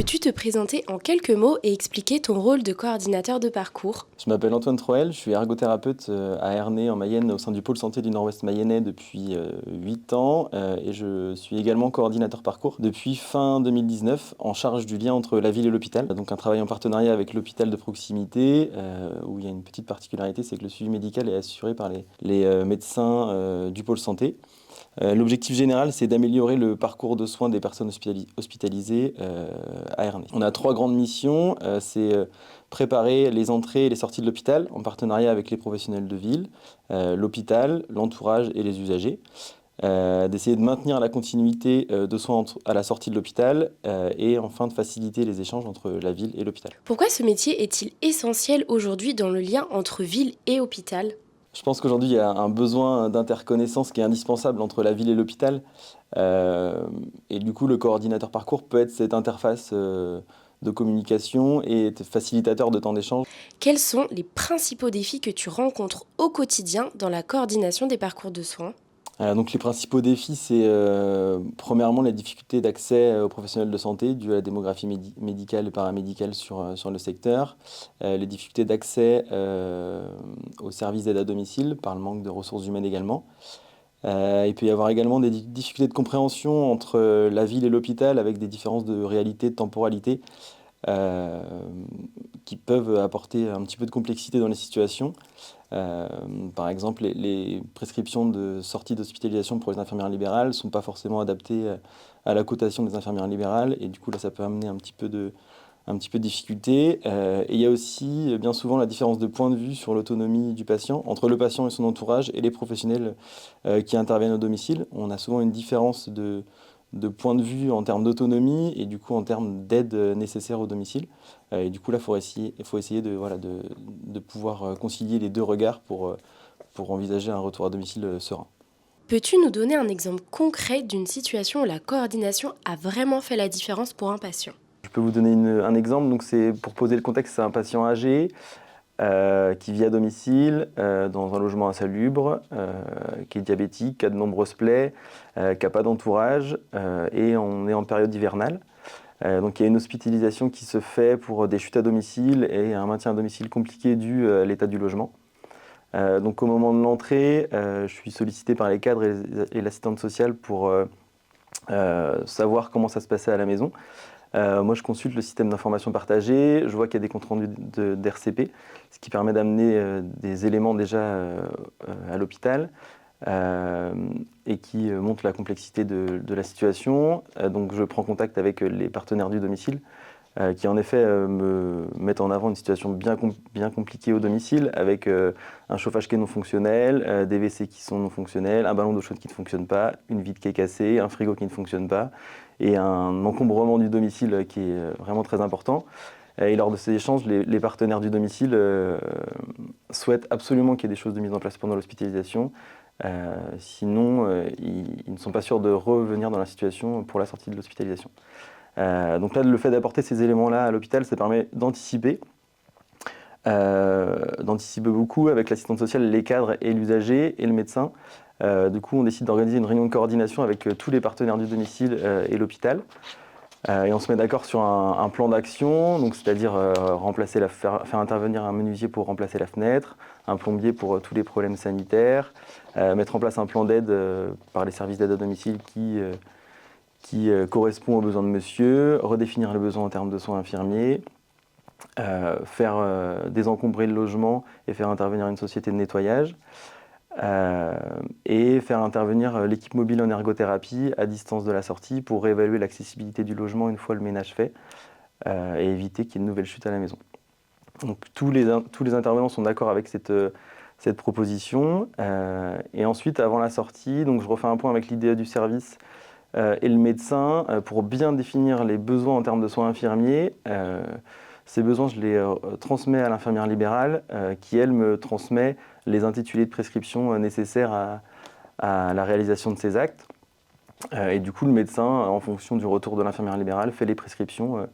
Peux-tu te présenter en quelques mots et expliquer ton rôle de coordinateur de parcours? Je m'appelle Antoine Troel, je suis ergothérapeute à Ernée en Mayenne au sein du pôle santé du Nord-Ouest mayennais depuis 8 ans et je suis également coordinateur parcours depuis fin 2019 en charge du lien entre la ville et l'hôpital. Donc un travail en partenariat avec l'hôpital de proximité où il y a une petite particularité, c'est que le suivi médical est assuré par les médecins du pôle santé. L'objectif général, c'est d'améliorer le parcours de soins des personnes hospitalisées à Ernée. On a 3 grandes missions. C'est préparer les entrées et les sorties de l'hôpital en partenariat avec les professionnels de ville, l'hôpital, l'entourage et les usagers. D'essayer de maintenir la continuité de soins à la sortie de l'hôpital et enfin de faciliter les échanges entre la ville et l'hôpital. Pourquoi ce métier est-il essentiel aujourd'hui dans le lien entre ville et hôpital? Je pense qu'aujourd'hui, il y a un besoin d'interconnaissance qui est indispensable entre la ville et l'hôpital. Et du coup, le coordinateur parcours peut être cette interface de communication et être facilitateur de temps d'échange. Quels sont les principaux défis que tu rencontres au quotidien dans la coordination des parcours de soins? Donc les principaux défis, c'est premièrement les difficultés d'accès aux professionnels de santé dues à la démographie médicale et paramédicale sur le secteur, les difficultés d'accès aux services d'aide à domicile par le manque de ressources humaines également. Il peut y avoir également des difficultés de compréhension entre la ville et l'hôpital avec des différences de réalité, de temporalité euh, qui peuvent apporter un petit peu de complexité dans les situations. Euh, Par exemple, les prescriptions de sortie d'hospitalisation pour les infirmières libérales ne sont pas forcément adaptées à la cotation des infirmières libérales et du coup là ça peut amener un petit peu de difficulté. Et il y a aussi bien souvent la différence de point de vue sur l'autonomie du patient entre le patient et son entourage et les professionnels qui interviennent au domicile. On a souvent une différence de point de vue en termes d'autonomie et du coup en termes d'aide nécessaire au domicile. Et du coup là, il faut essayer de pouvoir concilier les deux regards pour envisager un retour à domicile serein. Peux-tu nous donner un exemple concret d'une situation où la coordination a vraiment fait la différence pour un patient? Je peux vous donner un exemple. Donc c'est pour poser le contexte, c'est un patient âgé qui vit à domicile dans un logement insalubre, qui est diabétique, qui a de nombreuses plaies, qui n'a pas d'entourage et on est en période hivernale. Donc il y a une hospitalisation qui se fait pour des chutes à domicile et un maintien à domicile compliqué dû à l'état du logement. Donc au moment de l'entrée, je suis sollicité par les cadres et l'assistante sociale pour savoir comment ça se passait à la maison. Moi, je consulte le système d'information partagée, je vois qu'il y a des comptes rendus d'RCP, ce qui permet d'amener des éléments déjà à l'hôpital et qui montre la complexité de la situation. Donc, je prends contact avec les partenaires du domicile qui, en effet, me mettent en avant une situation bien compliquée au domicile avec un chauffage qui est non fonctionnel, des WC qui sont non fonctionnels, un ballon d'eau chaude qui ne fonctionne pas, une vitre qui est cassée, un frigo qui ne fonctionne pas et un encombrement du domicile qui est vraiment très important. Et lors de ces échanges, les partenaires du domicile souhaitent absolument qu'il y ait des choses de mise en place pendant l'hospitalisation. Sinon, ils ne sont pas sûrs de revenir dans la situation pour la sortie de l'hospitalisation. Donc là, le fait d'apporter ces éléments-là à l'hôpital, ça permet d'anticiper beaucoup avec l'assistante sociale, les cadres et l'usager et le médecin. Du coup, on décide d'organiser une réunion de coordination avec tous les partenaires du domicile et l'hôpital. Et on se met d'accord sur un plan d'action, donc c'est-à-dire faire intervenir un menuisier pour remplacer la fenêtre, un plombier pour tous les problèmes sanitaires, mettre en place un plan d'aide par les services d'aide à domicile qui correspond aux besoins de monsieur, redéfinir les besoins en termes de soins infirmiers, faire désencombrer le logement et faire intervenir une société de nettoyage. Et faire intervenir l'équipe mobile en ergothérapie à distance de la sortie pour réévaluer l'accessibilité du logement une fois le ménage fait et éviter qu'il y ait de nouvelles chutes à la maison. Donc tous les intervenants sont d'accord avec cette proposition. Et ensuite, avant la sortie, donc je refais un point avec l'IDE du service et le médecin pour bien définir les besoins en termes de soins infirmiers. Ces besoins, je les transmets à l'infirmière libérale qui, elle, me transmet les intitulés de prescription nécessaires à la réalisation de ces actes. Et du coup, le médecin, en fonction du retour de l'infirmière libérale, fait les prescriptions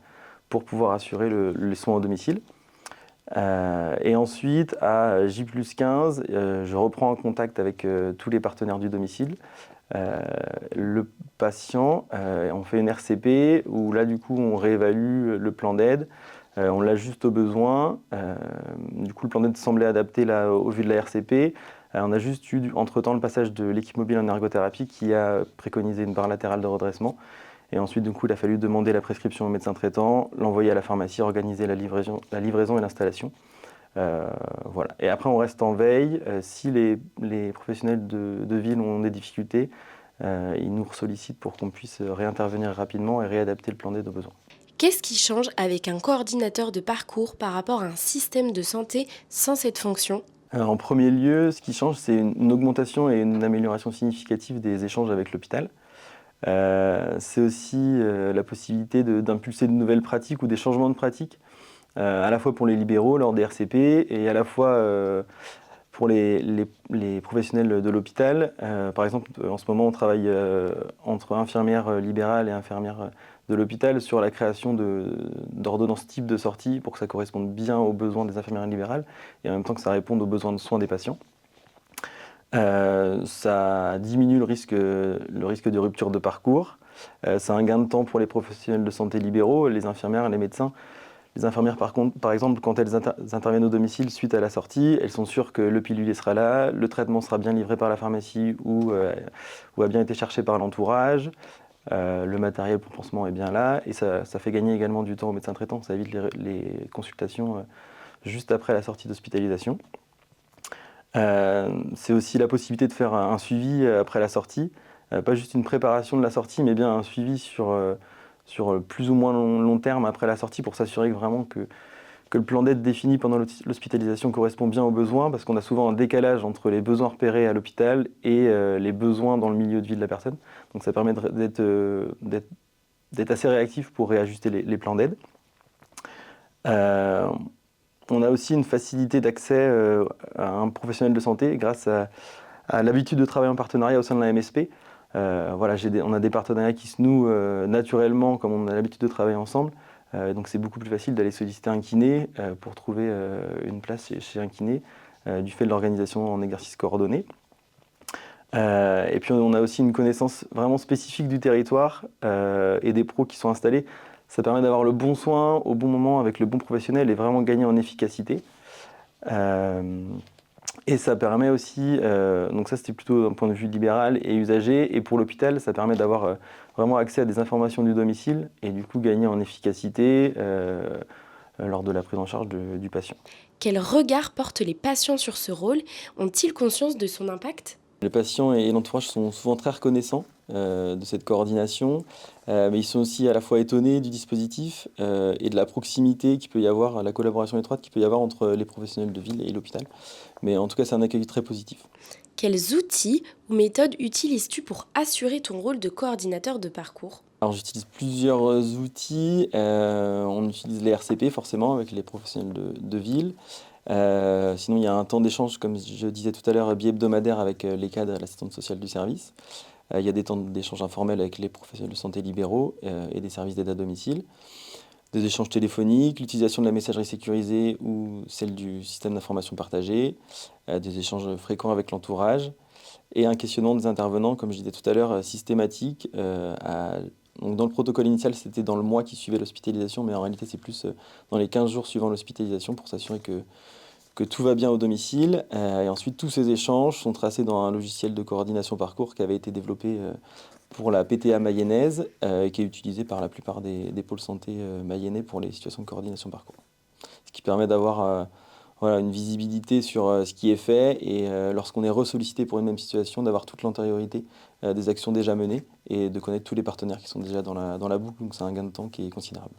pour pouvoir assurer les soins au domicile. Et ensuite, à J+15, je reprends un contact avec tous les partenaires du domicile. Le patient, on fait une RCP où là du coup on réévalue le plan d'aide, on l'ajuste aux besoins. Du coup le plan d'aide semblait adapté là, au vu de la RCP. On a juste eu entre-temps le passage de l'équipe mobile en ergothérapie qui a préconisé une barre latérale de redressement. Et ensuite, du coup, il a fallu demander la prescription au médecin traitant, l'envoyer à la pharmacie, organiser la livraison et l'installation. Voilà. Et après, on reste en veille. Si les professionnels de ville ont des difficultés, ils nous sollicitent pour qu'on puisse réintervenir rapidement et réadapter le plan d'aide aux besoins. Qu'est-ce qui change avec un coordinateur de parcours par rapport à un système de santé sans cette fonction? Alors, en premier lieu, ce qui change, c'est une augmentation et une amélioration significative des échanges avec l'hôpital. C'est aussi la possibilité d'impulser de nouvelles pratiques ou des changements de pratiques, à la fois pour les libéraux lors des RCP et à la fois pour les professionnels de l'hôpital. Par exemple, en ce moment, on travaille entre infirmières libérales et infirmières de l'hôpital sur la création d'ordonnances type de sortie pour que ça corresponde bien aux besoins des infirmières libérales et en même temps que ça réponde aux besoins de soins des patients. Ça diminue le risque de rupture de parcours. C'est un gain de temps pour les professionnels de santé libéraux, les infirmières, les médecins. Les infirmières, par exemple, quand elles interviennent au domicile suite à la sortie, elles sont sûres que le pilulier sera là, le traitement sera bien livré par la pharmacie ou a bien été cherché par l'entourage, le matériel pour pansement est bien là, et ça fait gagner également du temps au médecin traitant. Ça évite les consultations juste après la sortie d'hospitalisation. C'est aussi la possibilité de faire un suivi après la sortie, pas juste une préparation de la sortie, mais bien un suivi sur plus ou moins long terme après la sortie pour s'assurer vraiment que le plan d'aide défini pendant l'hospitalisation correspond bien aux besoins, parce qu'on a souvent un décalage entre les besoins repérés à l'hôpital et les besoins dans le milieu de vie de la personne. Donc ça permet d'être assez réactif pour réajuster les plans d'aide. On a aussi une facilité d'accès à un professionnel de santé grâce à l'habitude de travailler en partenariat au sein de la MSP. Voilà, on a des partenariats qui se nouent naturellement comme on a l'habitude de travailler ensemble. Donc c'est beaucoup plus facile d'aller solliciter un kiné pour trouver une place chez un kiné du fait de l'organisation en exercice coordonné. Et puis on a aussi une connaissance vraiment spécifique du territoire et des pros qui sont installés. Ça permet d'avoir le bon soin au bon moment avec le bon professionnel et vraiment gagner en efficacité. Et ça permet aussi, donc ça c'était plutôt d'un point de vue libéral et usager, et pour l'hôpital ça permet d'avoir vraiment accès à des informations du domicile et du coup gagner en efficacité lors de la prise en charge du patient. Quel regard portent les patients sur ce rôle? Ont-ils conscience de son impact? Les patients et l'entourage sont souvent très reconnaissants de cette coordination, mais ils sont aussi à la fois étonnés du dispositif et de la proximité qu'il peut y avoir, la collaboration étroite qu'il peut y avoir entre les professionnels de ville et l'hôpital. Mais en tout cas, c'est un accueil très positif. Quels outils ou méthodes utilises-tu pour assurer ton rôle de coordinateur de parcours? Alors j'utilise plusieurs outils. On utilise les RCP forcément avec les professionnels de ville. Sinon, il y a un temps d'échange, comme je disais tout à l'heure, bi-hebdomadaire avec les cadres et l'assistante sociale du service. Il y a des temps d'échange informels avec les professionnels de santé libéraux et des services d'aide à domicile. Des échanges téléphoniques, l'utilisation de la messagerie sécurisée ou celle du système d'information partagé, des échanges fréquents avec l'entourage et un questionnement des intervenants, comme je disais tout à l'heure, systématique. Donc dans le protocole initial, c'était dans le mois qui suivait l'hospitalisation, mais en réalité, c'est plus dans les 15 jours suivant l'hospitalisation pour s'assurer que tout va bien au domicile. Et ensuite, tous ces échanges sont tracés dans un logiciel de coordination parcours qui avait été développé pour la PTA mayonnaise et qui est utilisé par la plupart des pôles santé mayennais pour les situations de coordination parcours. Ce qui permet d'avoir voilà, une visibilité sur ce qui est fait et lorsqu'on est ressollicité pour une même situation, d'avoir toute l'antériorité des actions déjà menées et de connaître tous les partenaires qui sont déjà dans la boucle. Donc c'est un gain de temps qui est considérable.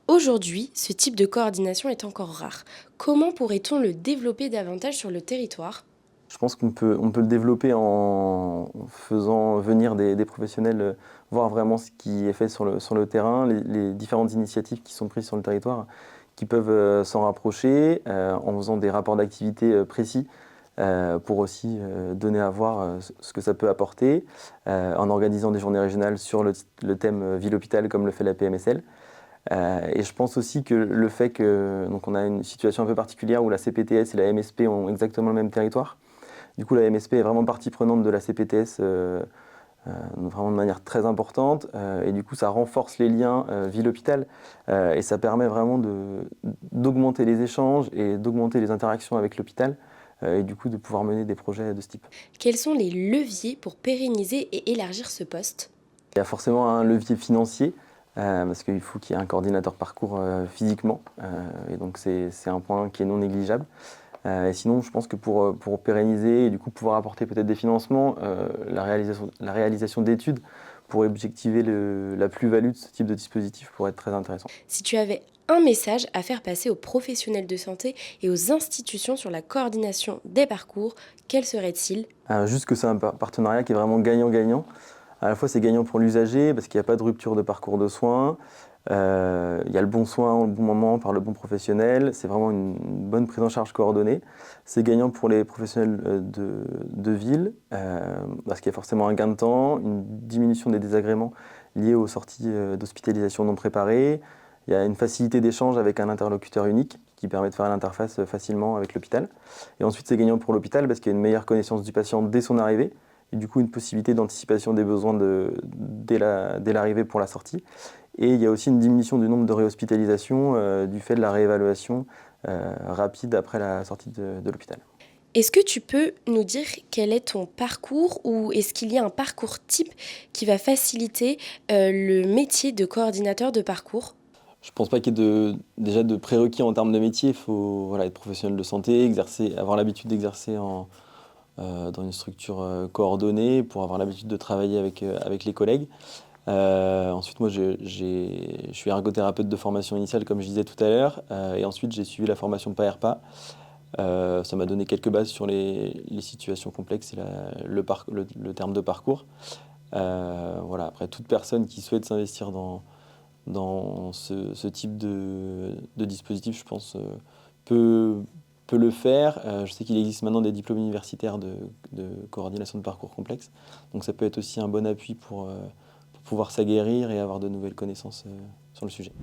Aujourd'hui, ce type de coordination est encore rare. Comment pourrait-on le développer davantage sur le territoire? Je pense on peut le développer en faisant venir des professionnels voir vraiment ce qui est fait sur le terrain, les différentes initiatives qui sont prises sur le territoire, qui peuvent s'en rapprocher en faisant des rapports d'activité précis pour aussi donner à voir ce que ça peut apporter, en organisant des journées régionales sur le thème ville-hôpital comme le fait la PMSL. Et je pense aussi que le fait donc on a une situation un peu particulière où la CPTS et la MSP ont exactement le même territoire. Du coup, la MSP est vraiment partie prenante de la CPTS donc vraiment de manière très importante. Et du coup, ça renforce les liens ville-hôpital et ça permet vraiment d'augmenter les échanges et d'augmenter les interactions avec l'hôpital et du coup de pouvoir mener des projets de ce type. Quels sont les leviers pour pérenniser et élargir ce poste? Il y a forcément un levier financier, parce qu'il faut qu'il y ait un coordinateur parcours physiquement, et donc c'est un point qui est non négligeable. Et sinon, je pense que pour pérenniser et du coup pouvoir apporter peut-être des financements, la réalisation d'études pour objectiver la plus-value de ce type de dispositif pourrait être très intéressant. Si tu avais un message à faire passer aux professionnels de santé et aux institutions sur la coordination des parcours, quel serait-il? Juste que c'est un partenariat qui est vraiment gagnant-gagnant. À la fois, c'est gagnant pour l'usager parce qu'il n'y a pas de rupture de parcours de soins. Il y a le bon soin au bon moment par le bon professionnel. C'est vraiment une bonne prise en charge coordonnée. C'est gagnant pour les professionnels de ville parce qu'il y a forcément un gain de temps, une diminution des désagréments liés aux sorties d'hospitalisation non préparées. Il y a une facilité d'échange avec un interlocuteur unique qui permet de faire l'interface facilement avec l'hôpital. Et ensuite, c'est gagnant pour l'hôpital parce qu'il y a une meilleure connaissance du patient dès son arrivée et du coup une possibilité d'anticipation des besoins dès l'arrivée pour la sortie. Et il y a aussi une diminution du nombre de réhospitalisations du fait de la réévaluation rapide après la sortie de l'hôpital. Est-ce que tu peux nous dire quel est ton parcours ou est-ce qu'il y a un parcours type qui va faciliter le métier de coordinateur de parcours? Je ne pense pas qu'il y ait déjà de prérequis en termes de métier. Il faut être professionnel de santé, avoir l'habitude d'exercer dans une structure coordonnée pour avoir l'habitude de travailler avec les collègues. Ensuite, moi, je suis ergothérapeute de formation initiale, comme je disais tout à l'heure, et ensuite j'ai suivi la formation PAERPA. Ça m'a donné quelques bases sur les situations complexes et le terme de parcours. Voilà. Après, toute personne qui souhaite s'investir dans ce type de dispositif, je pense, peut le faire. Je sais qu'il existe maintenant des diplômes universitaires de coordination de parcours complexe, donc ça peut être aussi un bon appui pour pouvoir s'aguerrir et avoir de nouvelles connaissances sur le sujet.